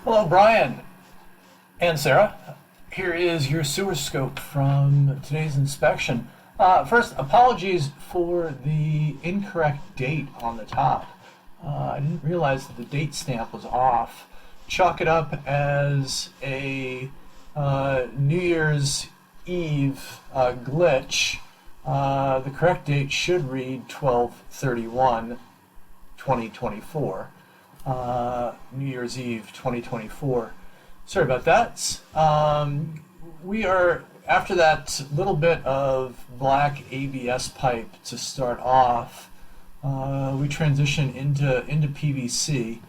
Hello, Brian and Sarah. Here is your sewer scope from today's inspection. First, apologies for the incorrect date on the top. I didn't realize that the date stamp was off. Chalk it up as a New Year's Eve glitch. The correct date should read 12/31, 2024. New Year's Eve 2024. Sorry about that. We are, after that little bit of black ABS pipe to start off, we transition into PVC.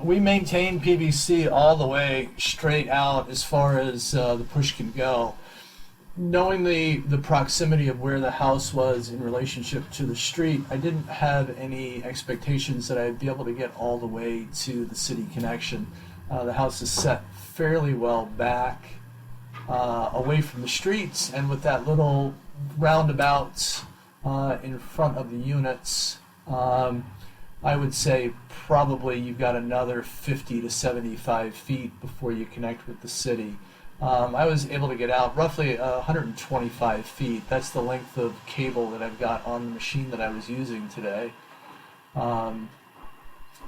We maintain PVC all the way straight out as far as the push can go. Knowing the proximity of where the house was in relationship to the street, I didn't have any expectations that I'd be able to get all the way to the city connection. The house is set fairly well back, away from the streets, and with that little roundabout in front of the units, I would say probably you've got another 50 to 75 feet before you connect with the city. I was able to get out roughly 125 feet. That's the length of cable that I've got on the machine that I was using today.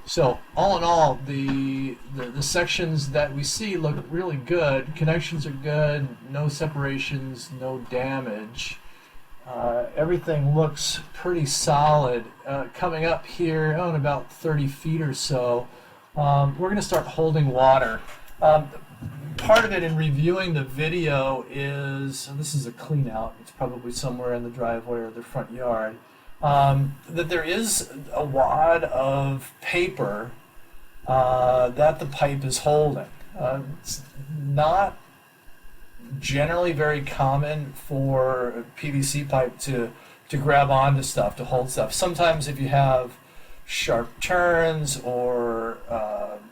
So all in all, the sections that we see look really good. Connections are good, no separations, no damage. Everything looks pretty solid. Coming up here, in about 30 feet or so, we're going to start holding water. Part of it in reviewing the video is, and this is a clean out, it's probably somewhere in the driveway or the front yard, that there is a wad of paper that the pipe is holding. It's not generally very common for PVC pipe to grab onto stuff, to hold stuff. Sometimes if you have sharp turns or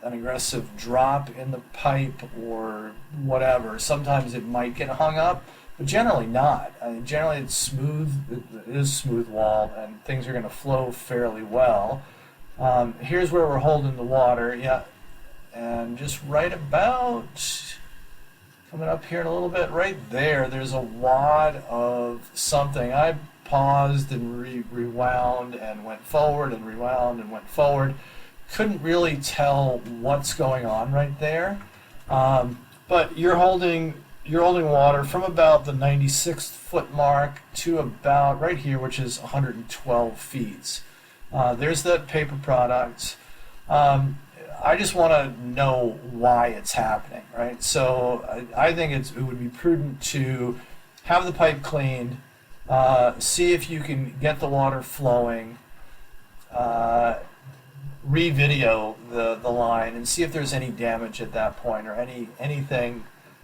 an aggressive drop in the pipe or whatever, sometimes it might get hung up, but generally not. I mean, generally it's smooth, it is smooth wall, and things are going to flow fairly well. Here's where we're holding the water, yeah, and just right about coming up here in a little bit, right there, there's a wad of something. I paused and rewound and went forward and rewound and went forward. Couldn't really tell what's going on right there, but you're holding water from about the 96th foot mark to about right here, which is 112 feet. There's that paper product. I just want to know why it's happening, right? So I think it would be prudent to have the pipe cleaned, see if you can get the water flowing, re-video the line, and see if there's any damage at that point or any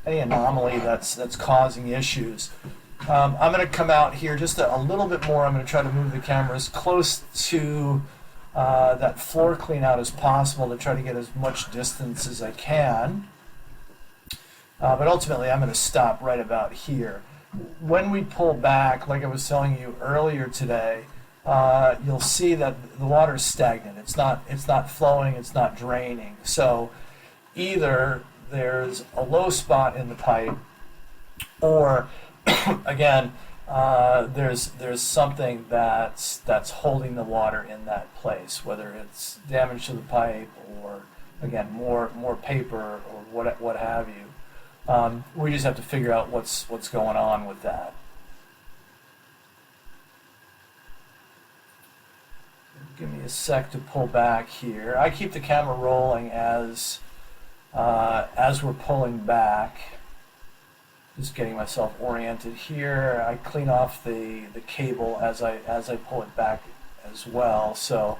anomaly that's causing issues. I'm going to come out here just a little bit more. I'm going to try to move the camera as close to that floor clean out as possible to try to get as much distance as I can. But ultimately, I'm going to stop right about here. When we pull back, like I was telling you earlier today, you'll see that the water is stagnant. It's not flowing. It's not draining. So either there's a low spot in the pipe, or again, there's something that's holding the water in that place, whether it's damage to the pipe or again more paper or what have you. We just have to figure out what's going on with that. Give me a sec to pull back here. I keep the camera rolling as we're pulling back. Just getting myself oriented here. I clean off the cable as I pull it back as well. So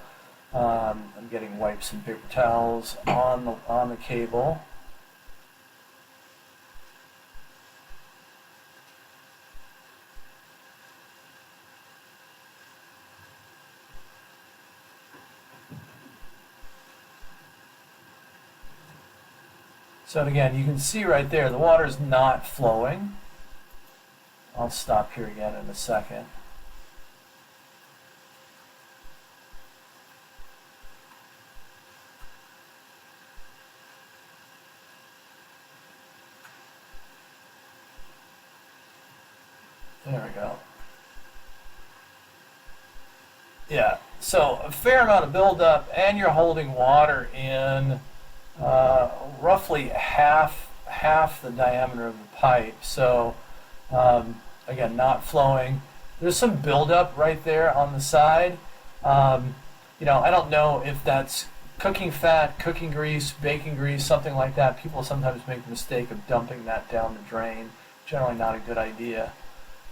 I'm getting wipes and paper towels on the cable. So again, you can see right there, the water's not flowing. I'll stop here again in a second. There we go. Yeah, so a fair amount of buildup, and you're holding water in roughly half the diameter of the pipe. So again, not flowing. There's some buildup right there on the side. I don't know if that's cooking fat, cooking grease, baking grease, something like that. People sometimes make the mistake of dumping that down the drain. Generally not a good idea.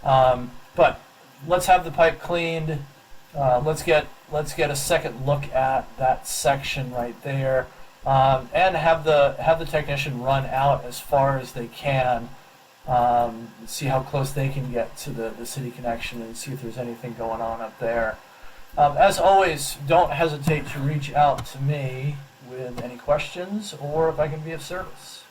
But let's have the pipe cleaned. Let's get a second look at that section right there, and have the technician run out as far as they can. See how close they can get to the city connection and see if there's anything going on up there. As always, don't hesitate to reach out to me with any questions or if I can be of service.